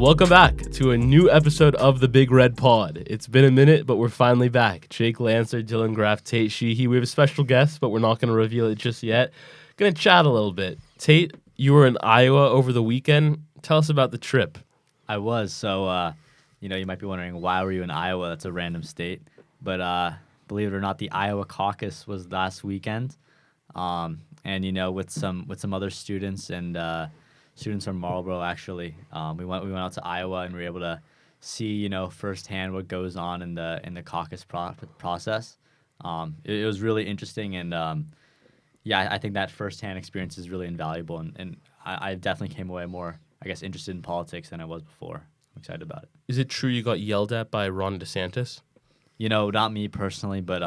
Welcome back to a new episode of the Big Red Pod. It's been a minute, but we're finally back. Jake Lancer, Dylan Graff, Tate Sheehy. We have a special guest, but we're not going to reveal it just yet. Going to chat a little bit. Tate, you were in Iowa over the weekend. Tell us about the trip. I was. So, you might be wondering, why were you in Iowa? That's a random state. But believe it or not, the Iowa caucus was last weekend. And, with some other students and students from Marlboro, actually, we went out to Iowa and we were able to see, firsthand what goes on in the caucus process. It was really interesting, and I think that firsthand experience is really invaluable, and I definitely came away more, I guess, interested in politics than I was before. I'm excited about it. Is it true you got yelled at by Ron DeSantis? Not me personally, but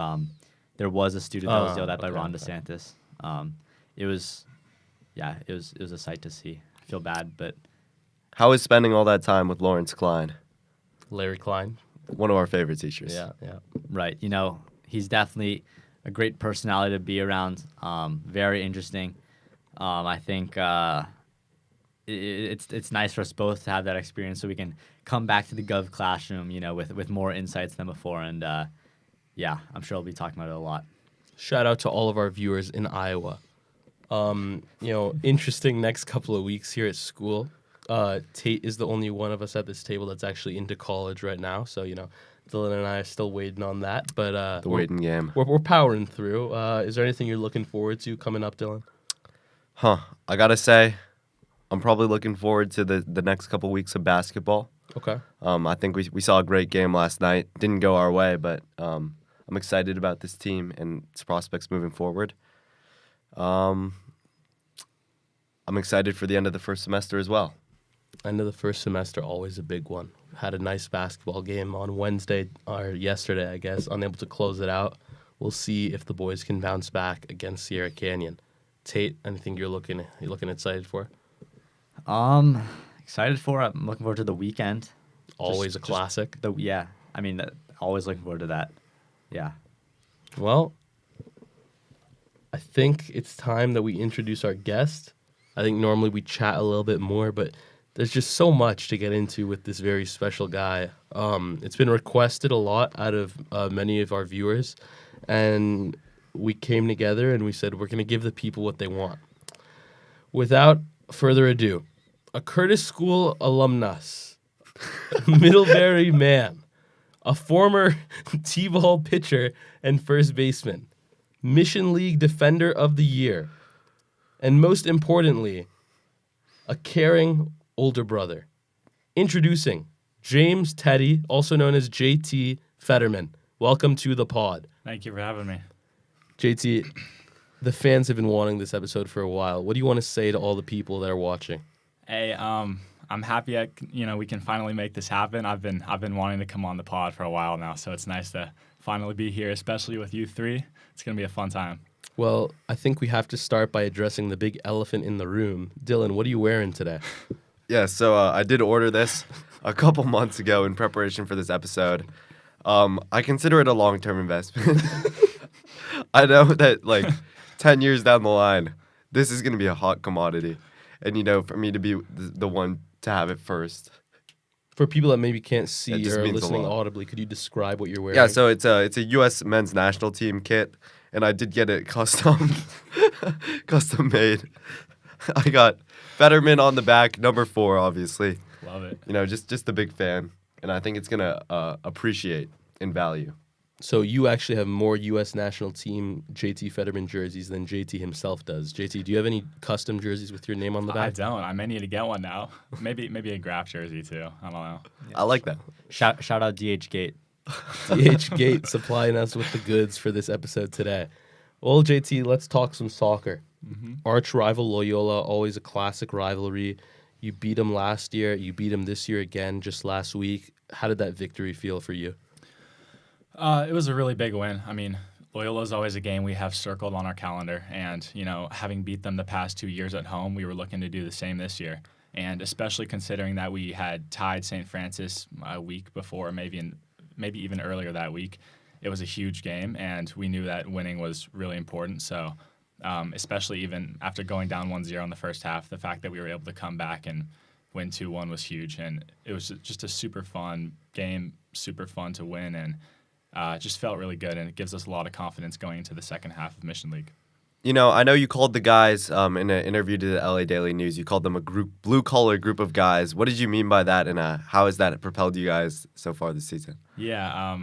there was a student that was yelled at by Ron DeSantis. It was a sight to see. I feel bad, but how is spending all that time with Lawrence Klein? Larry Klein, one of our favorite teachers. Yeah. Right. He's definitely a great personality to be around. Very interesting. I think it's nice for us both to have that experience, so we can come back to the Gov classroom, with more insights than before. And I'm sure I'll be talking about it a lot. Shout out to all of our viewers in Iowa. Interesting next couple of weeks here at school. Tate is the only one of us at this table that's actually into college right now. So, Dylan and I are still waiting on that. But the waiting game. We're powering through. Is there anything you're looking forward to coming up, Dylan? I got to say, I'm probably looking forward to the next couple weeks of basketball. Okay. I think we saw a great game last night. Didn't go our way, but I'm excited about this team and its prospects moving forward. I'm excited for the end of the first semester as well. End of the first semester, always a big one. Had a nice basketball game on Wednesday, or yesterday, I guess, unable to close it out. We'll see if the boys can bounce back against Sierra Canyon. Tate, anything you're looking excited for? I'm looking forward to the weekend. Always a classic. Always looking forward to that. Yeah. Well, I think it's time that we introduce our guest. I think normally we chat a little bit more, but there's just so much to get into with this very special guy. It's been requested a lot out of many of our viewers, and we came together and we said we're going to give the people what they want. Without further ado, a Curtis School alumnus, Middlebury man, a former T-ball pitcher and first baseman, Mission League Defender of the Year, and most importantly, a caring older brother. Introducing James Teddy, also known as JT Federman. Welcome to the pod. Thank you for having me. JT, the fans have been wanting this episode for a while. What do you want to say to all the people that are watching? Hey, I'm happy we can finally make this happen. I've been wanting to come on the pod for a while now, so it's nice to finally be here, especially with you three. It's going to be a fun time. Well, I think we have to start by addressing the big elephant in the room. Dylan, what are you wearing today? Yeah, so I did order this a couple months ago in preparation for this episode. I consider it a long-term investment. I know that, 10 years down the line, this is going to be a hot commodity. And, for me to be the one to have it first. For people that maybe can't see or are listening audibly, could you describe what you're wearing? Yeah, so it's a U.S. men's national team kit, and I did get it custom made. I got Federman on the back, number 4, obviously. Love it. Just a big fan, and I think it's gonna appreciate in value. So you actually have more U.S. national team JT Federman jerseys than JT himself does. JT, do you have any custom jerseys with your name on the back? I don't. I may need to get one now. Maybe a Graf jersey too. I don't know. I like that. Shout out DH Gate. DH Gate supplying us with the goods for this episode today. Well, JT, let's talk some soccer. Mm-hmm. Arch rival Loyola, always a classic rivalry. You beat them last year. You beat them this year again, just last week. How did that victory feel for you? It was a really big win. I mean, Loyola is always a game we have circled on our calendar, and having beat them the past 2 years at home, we were looking to do the same this year. And especially considering that we had tied St. Francis a week before, maybe even earlier that week, it was a huge game, and we knew that winning was really important. So, especially even after going down 1-0 in the first half, the fact that we were able to come back and win 2-1 was huge, and it was just a super fun game, super fun to win, and it just felt really good, and it gives us a lot of confidence going into the second half of Mission League. You know, I know you called the guys in an interview to the LA Daily News. You called them a blue-collar group of guys. What did you mean by that, and how has that propelled you guys so far this season? Yeah,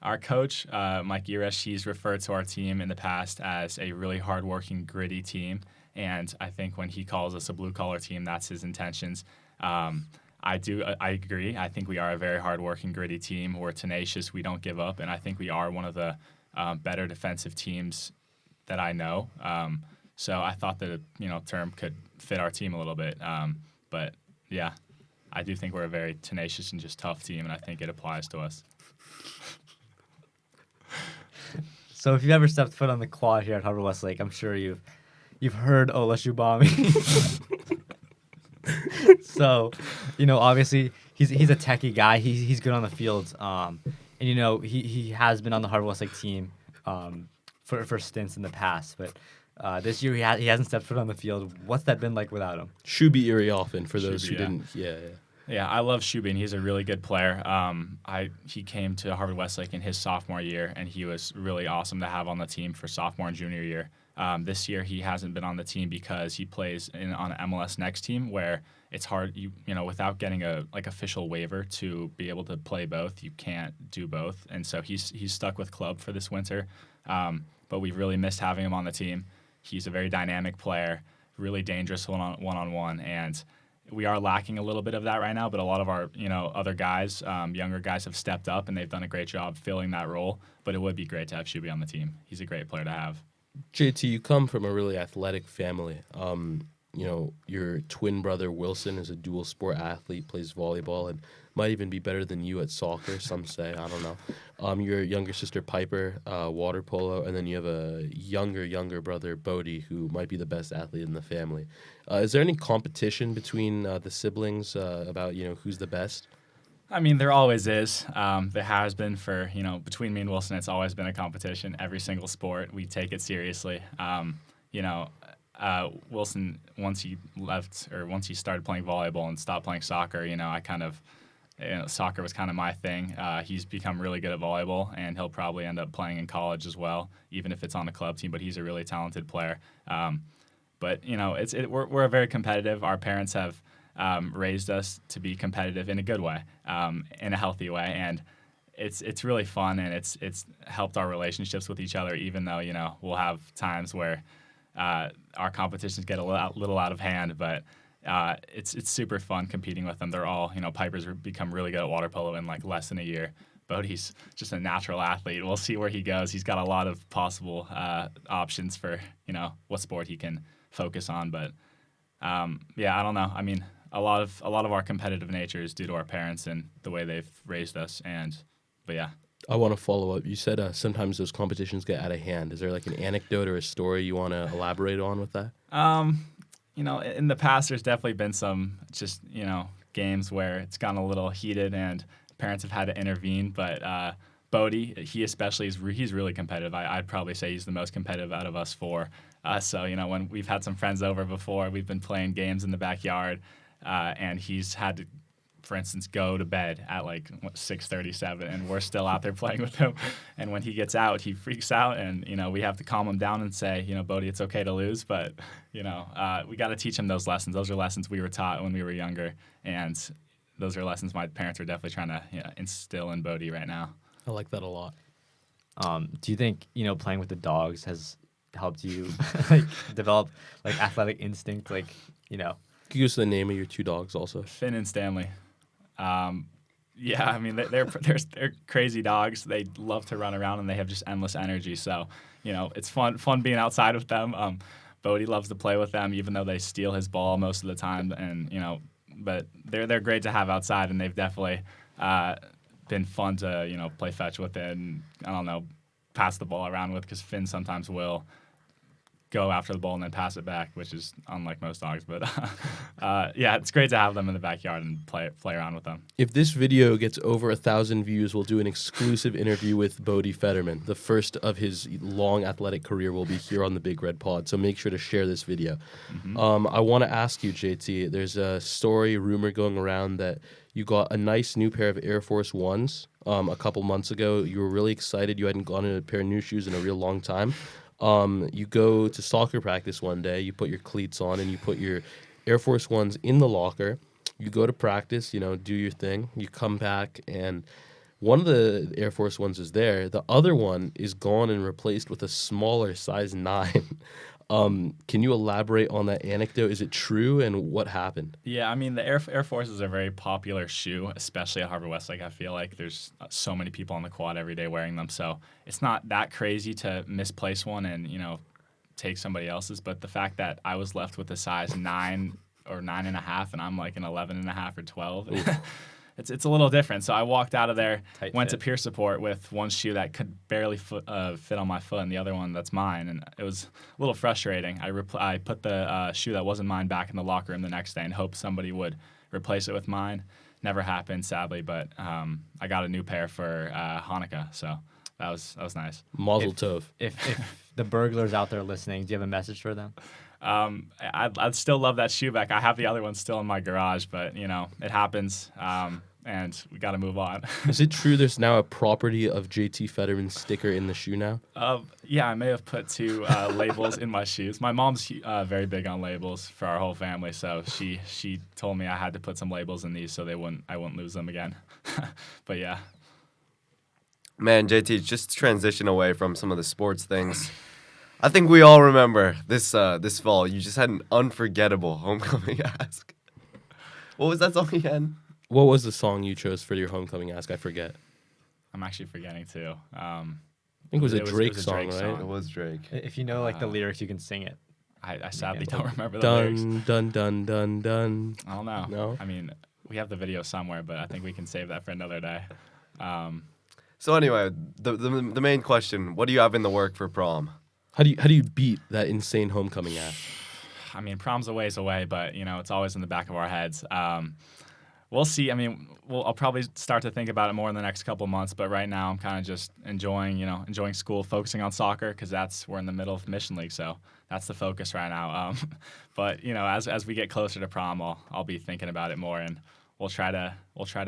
our coach, Mike Irish, he's referred to our team in the past as a really hardworking, gritty team. And I think when he calls us a blue-collar team, that's his intentions. I agree. I think we are a very hardworking, gritty team. We're tenacious. We don't give up. And I think we are one of the better defensive teams that I know. So I thought the term could fit our team a little bit. But, yeah, I do think we're a very tenacious and just tough team, and I think it applies to us. So if you've ever stepped foot on the quad here at Harvard Westlake, I'm sure you've heard Ola Shubami. So, obviously he's a techie guy. He's good on the field. And he has been on the Harvard Westlake team for stints in the past, but this year he hasn't stepped foot on the field. What's that been like without him? Shuby Iriolfin, for those who Shuby, didn't. Yeah. Yeah, I love Shubin. He's a really good player. He came to Harvard Westlake in his sophomore year, and he was really awesome to have on the team for sophomore and junior year. This year, he hasn't been on the team because he plays on an MLS Next team, where it's hard. Without getting a official waiver to be able to play both, you can't do both, and so he's stuck with club for this winter. But we've really missed having him on the team. He's a very dynamic player, really dangerous one-on-one, and we are lacking a little bit of that right now, but a lot of our, other guys, younger guys have stepped up, and they've done a great job filling that role. But it would be great to have Shuby on the team. He's a great player to have. JT, you come from a really athletic family. Your twin brother Wilson is a dual sport athlete, plays volleyball, and might even be better than you at soccer, some say. I don't know. Your younger sister Piper, water polo, and then you have a younger brother Bodie, who might be the best athlete in the family. Is there any competition between the siblings about who's the best? I mean, there always is. There has been for between me and Wilson. It's always been a competition. Every single sport, we take it seriously. Wilson, once he started playing volleyball and stopped playing soccer, soccer was kind of my thing. He's become really good at volleyball, and he'll probably end up playing in college as well, even if it's on a club team. But he's a really talented player. But we're very competitive. Our parents have raised us to be competitive in a good way, in a healthy way, and it's really fun, and it's helped our relationships with each other. Even though we'll have times where our competitions get a little out of hand, but it's super fun competing with them. They're all, Piper's become really good at water polo in less than a year. Bodie's just a natural athlete. We'll see where he goes. He's got a lot of possible options for, what sport he can focus on. But I don't know. I mean, a lot of our competitive nature is due to our parents and the way they've raised us. But yeah. I want to follow up. You said sometimes those competitions get out of hand. Is there an anecdote or a story you want to elaborate on with that? In the past, there's definitely been some just, games where it's gotten a little heated and parents have had to intervene. But Bodie, he especially, he's really competitive. I'd probably say he's the most competitive out of us four. So, when we've had some friends over before, we've been playing games in the backyard, and he's had to, for instance, go to bed at 6:37, and we're still out there playing with him. And when he gets out, he freaks out, and we have to calm him down and say, Bodie, it's okay to lose, but we got to teach him those lessons. Those are lessons we were taught when we were younger, and those are lessons my parents are definitely trying to instill in Bodie right now. I like that a lot. Do you think playing with the dogs has helped you develop athletic instinct? Can you give us the name of your two dogs also? Finn and Stanley. I mean, they're crazy dogs. They love to run around, and they have just endless energy. So, it's fun being outside with them. Bodie loves to play with them, even though they steal his ball most of the time. And but they're great to have outside, and they've definitely been fun to play fetch with it, and I don't know, pass the ball around with, because Finn sometimes will go after the ball and then pass it back, which is unlike most dogs. But yeah, it's great to have them in the backyard and play around with them. If this video gets over 1,000 views, we'll do an exclusive interview with Bodie Federman. The first of his long athletic career will be here on the Big Red Pod, so make sure to share this video. I want to ask you, JT, there's a rumor going around that you got a nice new pair of Air Force Ones a couple months ago. You were really excited. You hadn't gone in a pair of new shoes in a real long time. You go to soccer practice one day, you put your cleats on, and you put your Air Force Ones in the locker. You go to practice, do your thing. You come back, and one of the Air Force Ones is there. The other one is gone and replaced with a smaller size 9. Can you elaborate on that anecdote? Is it true, and what happened? Yeah, I mean, the Air Force is a very popular shoe, especially at Harvard Westlake. I feel like there's so many people on the quad every day wearing them, so it's not that crazy to misplace one and, take somebody else's. But the fact that I was left with a size 9 or 9.5, and I'm like an 11.5 or 12, it's a little different. So I walked out of there, went to peer support with one shoe that could barely fit on my foot, and the other one that's mine, and it was a little frustrating. I put the shoe that wasn't mine back in the locker room the next day and hoped somebody would replace it with mine. Never happened, sadly, but I got a new pair for Hanukkah, so that was nice. Mazel tov. If the burglars out there listening, do you have a message for them? I'd still love that shoe back. I have the other one still in my garage, but it happens, and we got to move on. Is it true there's now a property of JT Federman sticker in the shoe now? Yeah, I may have put 2 labels in my shoes. My mom's very big on labels for our whole family, so she told me I had to put some labels in these so I wouldn't lose them again. But yeah. Man, JT, just to transition away from some of the sports things. I think we all remember this fall. You just had an unforgettable homecoming ask. What was that song again? What was the song you chose for your homecoming ask? I forget. I'm actually forgetting too. I think it was a Drake song, right? It was Drake. If you know the lyrics, you can sing it. I sadly don't remember the lyrics. Dun, dun, dun, dun. I don't know. No? I mean, we have the video somewhere, but I think we can save that for another day. So anyway, the main question, what do you have in the work for prom? How do you beat that insane homecoming ask? I mean, prom's a ways away, but it's always in the back of our heads. We'll see. I mean, I'll probably start to think about it more in the next couple months, but right now I'm kind of just enjoying school, focusing on soccer because we're in the middle of Mission League, so that's the focus right now. But as we get closer to prom, I'll be thinking about it more, and we'll try to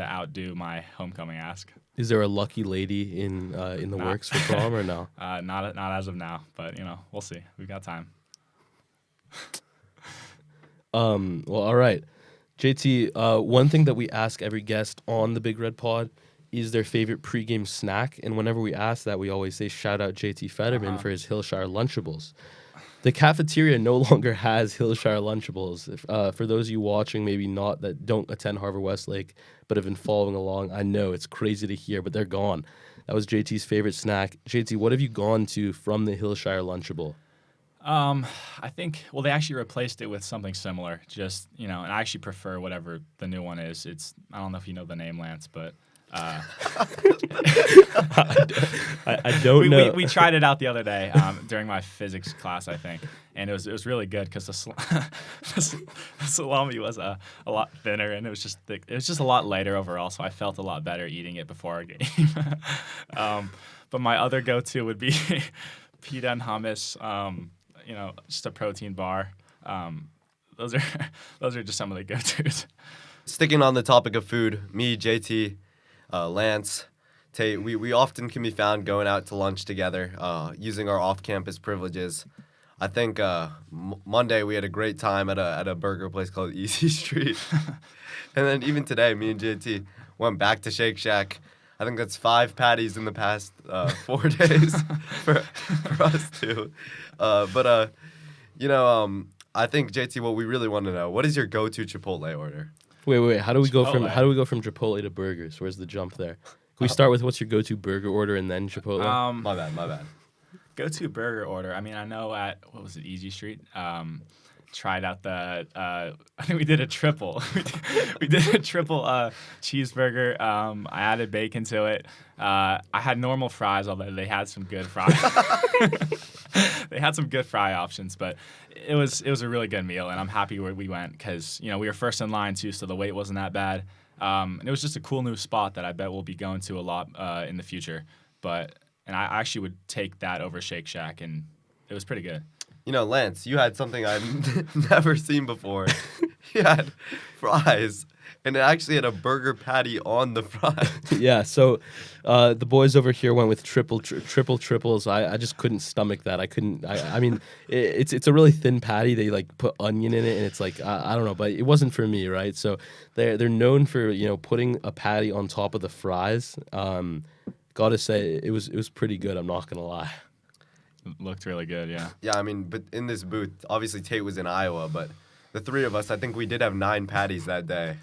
outdo my homecoming ask. Is there a lucky lady in the works for prom or no? Not as of now, but we'll see. We've got time. Well, all right. JT, one thing that we ask every guest on the Big Red Pod is their favorite pregame snack, and whenever we ask that, we always say shout out JT Federman for his Hillshire Lunchables. The cafeteria no longer has Hillshire Lunchables. For those of you watching, maybe not, that don't attend Harvard Westlake but have been following along, I know it's crazy to hear, but they're gone. That was JT's favorite snack. JT, what have you gone to from the Hillshire Lunchable? I think, they actually replaced it with something similar. Just, and I actually prefer whatever the new one is. I don't know if you know the name, Lance, but I don't know. We tried it out the other day during my physics class, I think, and it was really good because the salami was a lot thinner and it was just thick. It was just a lot lighter overall, so I felt a lot better eating it before our game. But my other go-to would be pita and hummus. Just a protein bar. Those are just some of the go-tos. Sticking on the topic of food, me, JT, Lance, Tate, we often can be found going out to lunch together, using our off-campus privileges. I think Monday we had a great time at a burger place called Easy Street. And then even today, me and JT went back to Shake Shack. I think that's 5 patties in the past 4 days for us too. I think, JT, what we really want to know, what is your go-to Chipotle order? Wait. How do we go from Chipotle to burgers? Where's the jump there? Can we start with what's your go-to burger order and then Chipotle? My bad. Go-to burger order. I mean, I know at Easy Street. Tried out the. I think we did a triple. we did a triple cheeseburger. I added bacon to it. I had normal fries, although they had some good fries. they had some good fry options, but it was a really good meal, and I'm happy where we went because we were first in line too, so the wait wasn't that bad. And it was just a cool new spot that I bet we'll be going to a lot in the future. And I actually would take that over Shake Shack, and it was pretty good. Lance, you had something I've never seen before. You had fries, and it actually had a burger patty on the fries. Yeah, so the boys over here went with triple triples. I just couldn't stomach that. I mean, it's a really thin patty. They like put onion in it, and it's like I don't know, but it wasn't for me, right? So they're known for putting a patty on top of the fries. Gotta say it was pretty good. I'm not gonna lie. It looked really good, yeah. Yeah, I mean, but in this booth, obviously Tate was in Iowa, but the three of us, I think we did have 9 patties that day.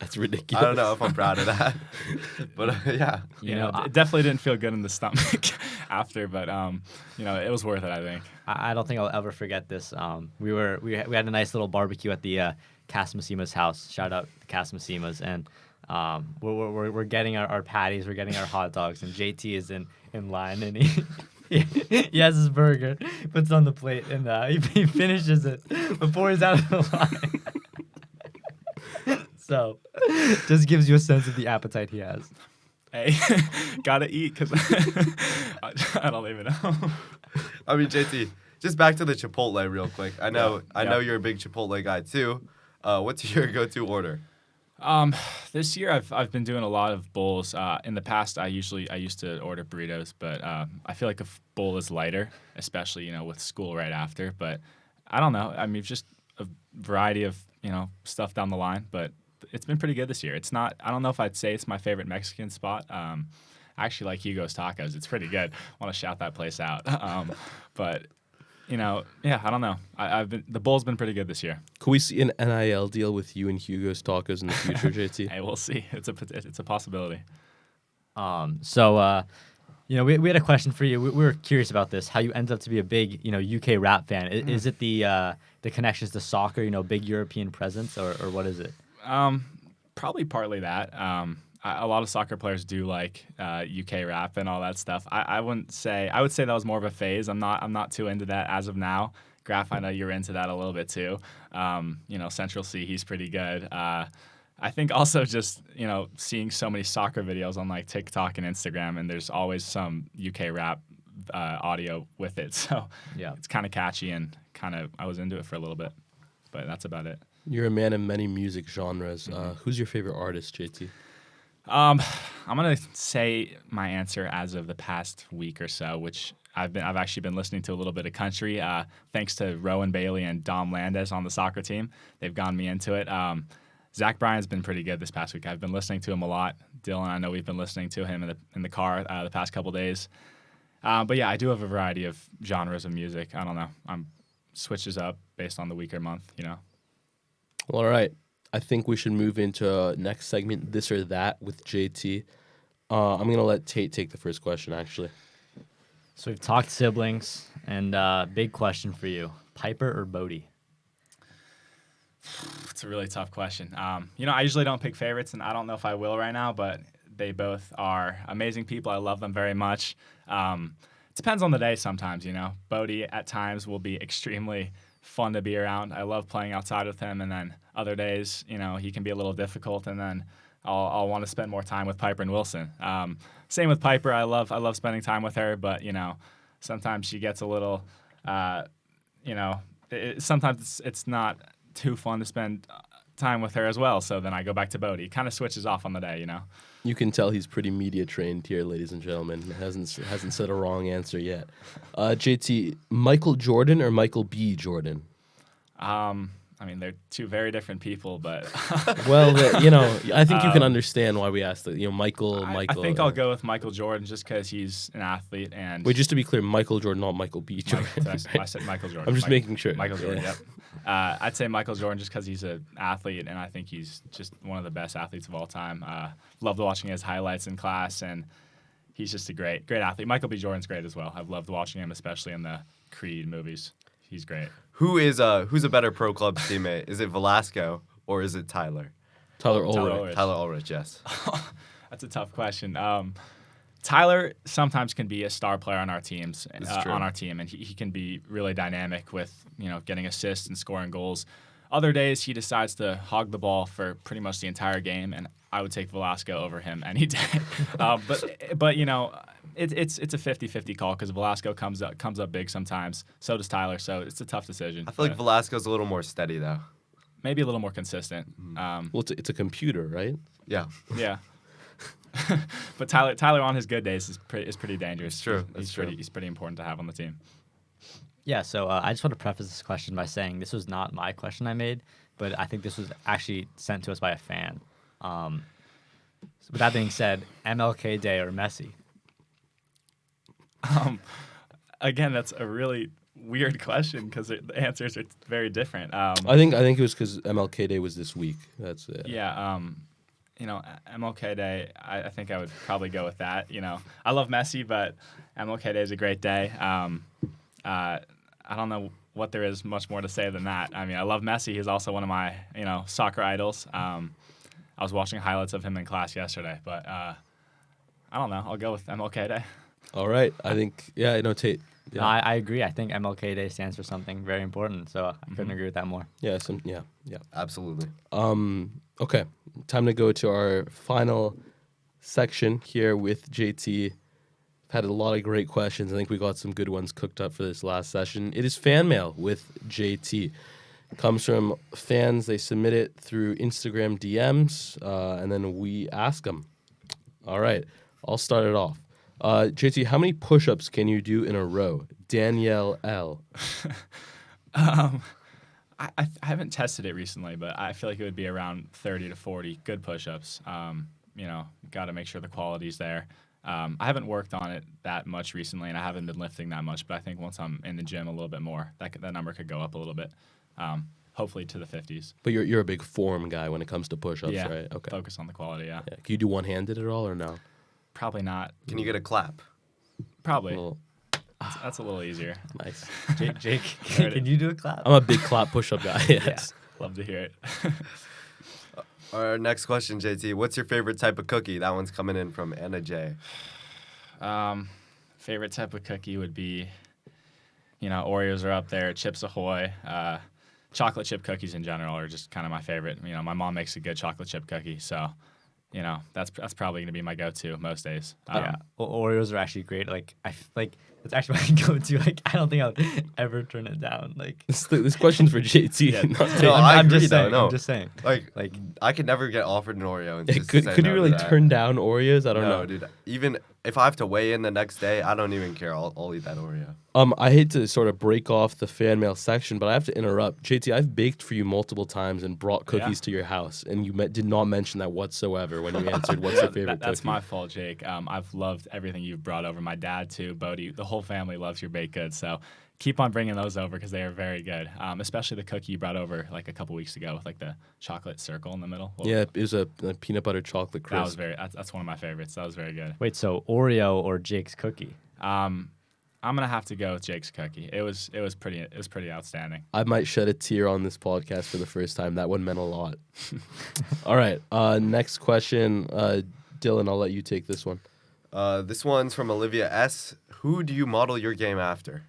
That's ridiculous. I don't know if I'm proud of that, but yeah. It definitely didn't feel good in the stomach after, but it was worth it, I think. I don't think I'll ever forget this. We had a nice little barbecue at the Casmasima's house. Shout out to Casmasima's, and we're getting our patties, we're getting our hot dogs, and JT is in line, and he has his burger, puts it on the plate, and he finishes it before he's out of the line. So, just gives you a sense of the appetite he has. Hey, gotta eat because I don't even know. I mean, JT, just back to the Chipotle real quick. I know you're a big Chipotle guy too. What's your go-to order? This year I've been doing a lot of bowls. In the past, I used to order burritos, but I feel like a bowl is lighter, especially with school right after. But I don't know. I mean, just a variety of stuff down the line, but it's been pretty good this year. It's not. I don't know if I'd say it's my favorite Mexican spot. I actually like Hugo's Tacos. It's pretty good. I want to shout that place out. But yeah, I don't know. The bowl's been pretty good this year. Could we see an NIL deal with you and Hugo's Tacos in the future, JT? Hey, we'll see. It's a possibility. So we had a question for you. We were curious about this. How you ended up to be a big UK rap fan? Is it the connections to soccer? Big European presence, or what is it? Probably partly that. A lot of soccer players do like UK rap and all that stuff. I would say that was more of a phase. I'm not too into that as of now. Graf, I know you're into that a little bit too. Central C, he's pretty good. I think also just seeing so many soccer videos on like TikTok and Instagram, and there's always some UK rap audio with it. So yeah, it's kind of catchy and I was into it for a little bit, but that's about it. You're a man of many music genres. Who's your favorite artist, JT? I'm gonna say my answer as of the past week or so, which I've actually been listening to a little bit of country, thanks to Rowan Bailey and Dom Landis on the soccer team. They've gotten me into it. Zach Bryan's been pretty good this past week. I've been listening to him a lot. Dylan, I know we've been listening to him in the car the past couple days. But yeah, I do have a variety of genres of music. I don't know. Switches up based on the week or month. Well, all right. I think we should move into next segment, This or That, with JT. I'm going to let Tate take the first question, actually. So we've talked siblings, and big question for you. Piper or Bodie? It's a really tough question. I usually don't pick favorites, and I don't know if I will right now, but they both are amazing people. I love them very much. Depends on the day sometimes, Bodie at times will be extremely fun to be around. I love playing outside with him, and then other days, he can be a little difficult, and then I'll want to spend more time with Piper and Wilson. Same with Piper. I love spending time with her, but sometimes she gets a little, sometimes it's not too fun to spend time with her as well. So then I go back to Bodie. It kind of switches off on the day, You can tell he's pretty media trained here, ladies and gentlemen. Hasn't said a wrong answer yet. JT, Michael Jordan or Michael B. Jordan? They're two very different people, but well, I think you can understand why we asked that. Michael. I think I'll go with Michael Jordan just because he's an athlete. And wait, just to be clear, Michael Jordan, not Michael B. Jordan. I said Michael Jordan. I'm just making sure. Michael Jordan. Yep. I'd say Michael Jordan just because he's an athlete, and I think he's just one of the best athletes of all time. Loved watching his highlights in class, and he's just a great athlete. Michael B. Jordan's great as well. I've loved watching him, especially in the Creed movies. He's great. Who's a better pro club teammate? Is it Velasco or is it Tyler? Tyler Ulrich. Tyler Ulrich, yes. That's a tough question. Tyler sometimes can be a star player on our teams, It's true. on our team, and he can be really dynamic with getting assists and scoring goals. Other days he decides to hog the ball for pretty much the entire game, and I would take Velasco over him any day. But it's a 50-50 call because Velasco comes up big sometimes. So does Tyler. So it's a tough decision. I feel like Velasco's a little more steady though. Maybe a little more consistent. Well, it's a computer, right? Yeah. Yeah. But Tyler on his good days is pretty dangerous. It's true. He's pretty important to have on the team. Yeah, so I just want to preface this question by saying this was not my question I made, but I think this was actually sent to us by a fan. So with that being said, MLK Day or Messi? Again, that's a really weird question because the answers are very different. I think it was because MLK Day was this week. That's it. Yeah. MLK Day, I think I would probably go with that. I love Messi, but MLK Day is a great day. I don't know what there is much more to say than that. I mean, I love Messi. He's also one of my, soccer idols. I was watching highlights of him in class yesterday, but I don't know. I'll go with MLK Day. All right. I think, Tate. Yeah. No, I agree. I think MLK Day stands for something very important, so I couldn't agree with that more. Yeah. Absolutely. Okay. Time to go to our final section here with JT. Had a lot of great questions. I think we got some good ones cooked up for this last session. It is fan mail with JT. Comes from fans. They submit it through Instagram DMs, and then we ask them. All right. I'll start it off. JT, how many push-ups can you do in a row? Danielle L. I haven't tested it recently, but I feel like it would be around 30 to 40 good push-ups. Got to make sure the quality's there. I haven't worked on it that much recently, and I haven't been lifting that much. But I think once I'm in the gym a little bit more, that number could go up a little bit, hopefully to the 50s. But you're a big form guy when it comes to push-ups, Yeah, right? Okay. focus on the quality, yeah. Can you do one-handed at all or no? Probably not. Can you get a clap? Probably. Well, That's a little easier. nice. Jake, can you do a clap? I'm a big clap push-up guy. Yes. Love to hear it. Our next question, JT. What's your favorite type of cookie? That one's coming in from Anna J. Favorite type of cookie would be, Oreos are up there, Chips Ahoy. Chocolate chip cookies in general are just kind of my favorite. My mom makes a good chocolate chip cookie, so that's probably gonna be my go-to most days. Yeah, Oreos are actually great. It's actually my go-to. I don't think I would ever turn it down. This question's for JT. Yeah. not Tate. No, I I'm agree, just though, saying. no. I'm just saying. Like I could never get offered an Oreo. And Hey, just could say you no to really that. turn down Oreos? I don't know. No, dude. Even if I have to weigh in the next day, I don't even care. I'll eat that Oreo. I hate to sort of break off the fan mail section, but I have to interrupt. JT, I've baked for you multiple times and brought cookies to your house, and you did not mention that whatsoever when you answered what's your favorite That's cookie. my fault, Jake. I've loved everything you've brought over. My dad too, Bodie. The whole family loves your baked goods, so keep on bringing those over because they are very good. Especially the cookie you brought over like a couple weeks ago with like the chocolate circle in the middle. Yeah, it was a peanut butter chocolate That was crisp. that's one of my favorites. That was very good. Wait, so Oreo or Jake's cookie? I'm gonna have to go with Jake's cookie. It was pretty outstanding. I might shed a tear on this podcast for the first time. That one meant a lot. All right, next question. Dylan, I'll let you take this one. This one's from Olivia S. Who do you model your game after?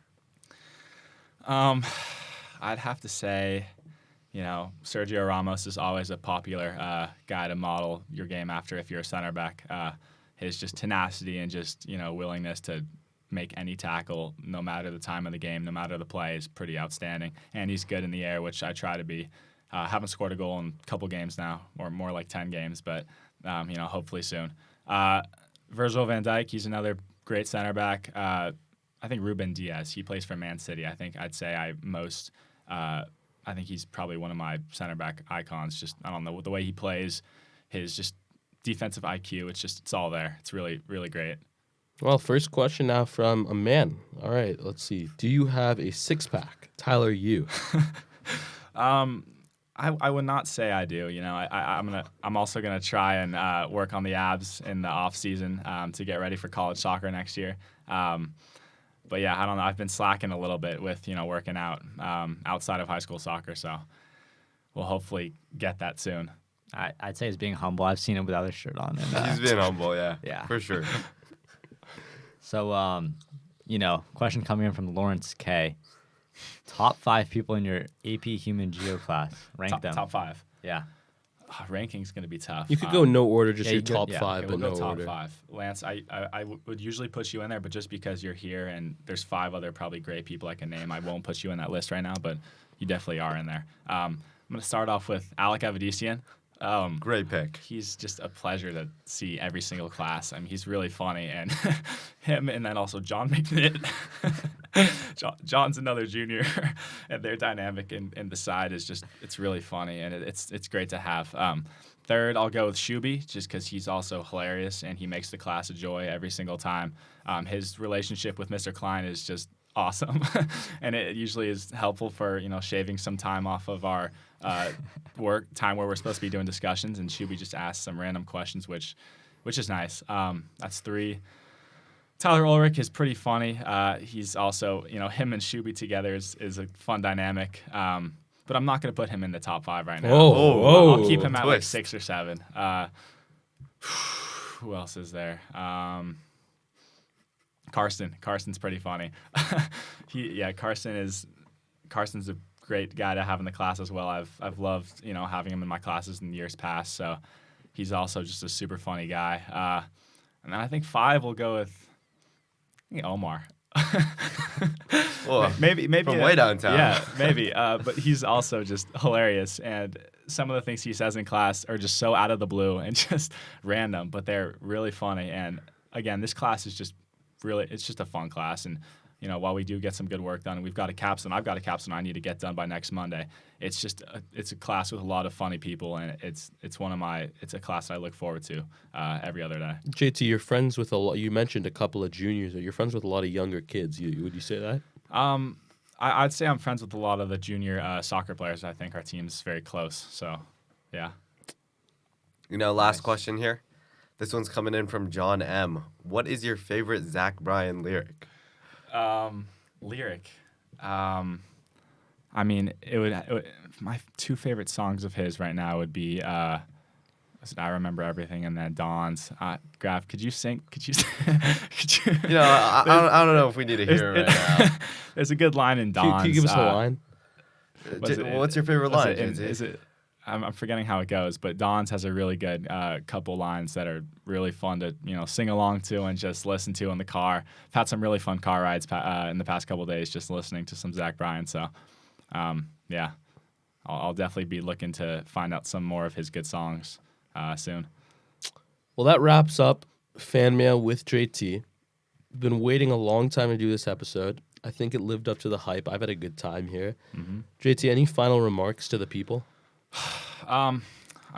I'd have to say, Sergio Ramos is always a popular guy to model your game after if you're a center back. His just tenacity and just willingness to make any tackle, no matter the time of the game, no matter the play, is pretty outstanding. And he's good in the air, which I try to be. Haven't scored a goal in a couple games now, or more like 10 games, but hopefully soon. Virgil van Dijk, he's another great center back. I think Ruben Diaz, he plays for Man City. I think he's probably one of my center back icons. Just, I don't know, the way he plays, his just defensive IQ, it's all there. It's really, really great. Well, first question now from a man. All right, let's see. Do you have a six-pack? Tyler, you. I would not say I do. I'm also gonna try and work on the abs in the off season to get ready for college soccer next year. But yeah, I don't know. I've been slacking a little bit with working out outside of high school soccer, so we'll hopefully get that soon. I'd say he's being humble. I've seen him without his shirt on. And, He's being humble, yeah. Yeah. For sure. So, question coming in from Lawrence K. Top 5 people in your AP Human Geo class. Rank them. Top 5. Yeah. Ranking's going to be tough. You could go no order, just yeah, your you could- top yeah. five, Okay, but we'll no go top order. 5. Lance, I would usually put you in there, but just because you're here and there's 5 other probably great people I can name, I won't put you in that list right now, but you definitely are in there. I'm going to start off with Alec Avedissian. Great pick. He's just a pleasure to see every single class. I mean, he's really funny, and him, and then also John McNitt. John's another junior, and their dynamic in the side is it's really funny, and it's great to have. Third, I'll go with Shuby, just because he's also hilarious, and he makes the class a joy every single time. His relationship with Mr. Klein is just awesome, and it usually is helpful for shaving some time off of our work time where we're supposed to be doing discussions, and Shuby just asks some random questions, which is nice. That's 3. Tyler Ulrich is pretty funny. He's also him and Shuby together is a fun dynamic. But I'm not going to put him in the top 5 right now. I'll keep him at like twist. 6 or 7. Who else is there? Carson's pretty funny. Carson's a great guy to have in the class as well. I've loved having him in my classes in years past. So he's also just a super funny guy. And then I think 5 will go with Omar. Well, maybe from way downtown. Yeah, maybe. But he's also just hilarious, and some of the things he says in class are just so out of the blue and just random, but they're really funny. And again, this class is just it's just a fun class. And while we do get some good work done, and I've got a capstone I need to get done by next Monday. It's just it's a class with a lot of funny people, and it's a class I look forward to every other day. JT, you're friends with you mentioned a couple of juniors. You're friends with a lot of younger kids. Would you say that? I'd say I'm friends with a lot of the junior soccer players. I think our team's very close. So, yeah. Last question here. This one's coming in from John M. What is your favorite Zach Bryan lyric? Lyric. I mean, it would my 2 favorite songs of his right now would be I Remember Everything, and then Dawn's. Graf, could you sing? Could you? I don't know if we need to hear it right now. There's a good line in Dawn's. Can you give us a line? What's your favorite line? Is it? I'm forgetting how it goes, but Dawn's has a really good couple lines that are really fun to sing along to and just listen to in the car. I've had some really fun car rides in the past couple of days just listening to some Zach Bryan. So, yeah, I'll definitely be looking to find out some more of his good songs soon. Well, that wraps up Fan Mail with JT. We've been waiting a long time to do this episode. I think it lived up to the hype. I've had a good time here. Mm-hmm. JT, any final remarks to the people? I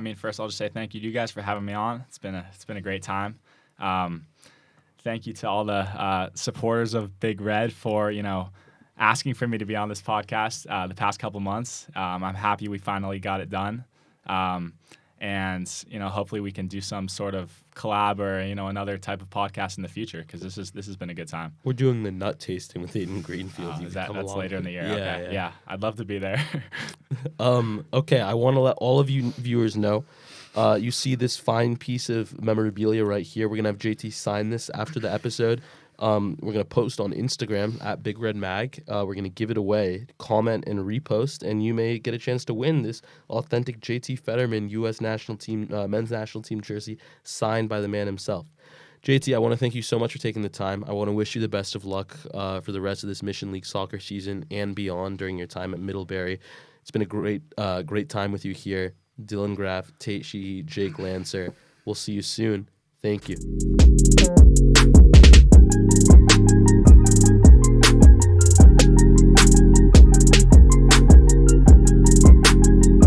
mean, first I'll just say thank you to you guys for having me on. It's been a great time. Thank you to all the supporters of Big Red for asking for me to be on this podcast the past couple months. I'm happy we finally got it done. And hopefully we can do some sort of collab or another type of podcast in the future, because this has been a good time. We're doing the nut tasting with Aiden Greenfield. That's later in the year. Yeah, Okay. Yeah, I'd love to be there. Okay, I want to let all of you viewers know. You see this fine piece of memorabilia right here. We're gonna have JT sign this after the episode. We're gonna post on Instagram at Big Red Mag. We're gonna give it away. Comment and repost, and you may get a chance to win this authentic JT Federman U.S. national team men's national team jersey signed by the man himself. JT, I want to thank you so much for taking the time. I want to wish you the best of luck for the rest of this Mission League soccer season and beyond during your time at Middlebury. It's been a great time with you here. Dylan Graff, Tate Sheehy, Jake Lancer. We'll see you soon. Thank you.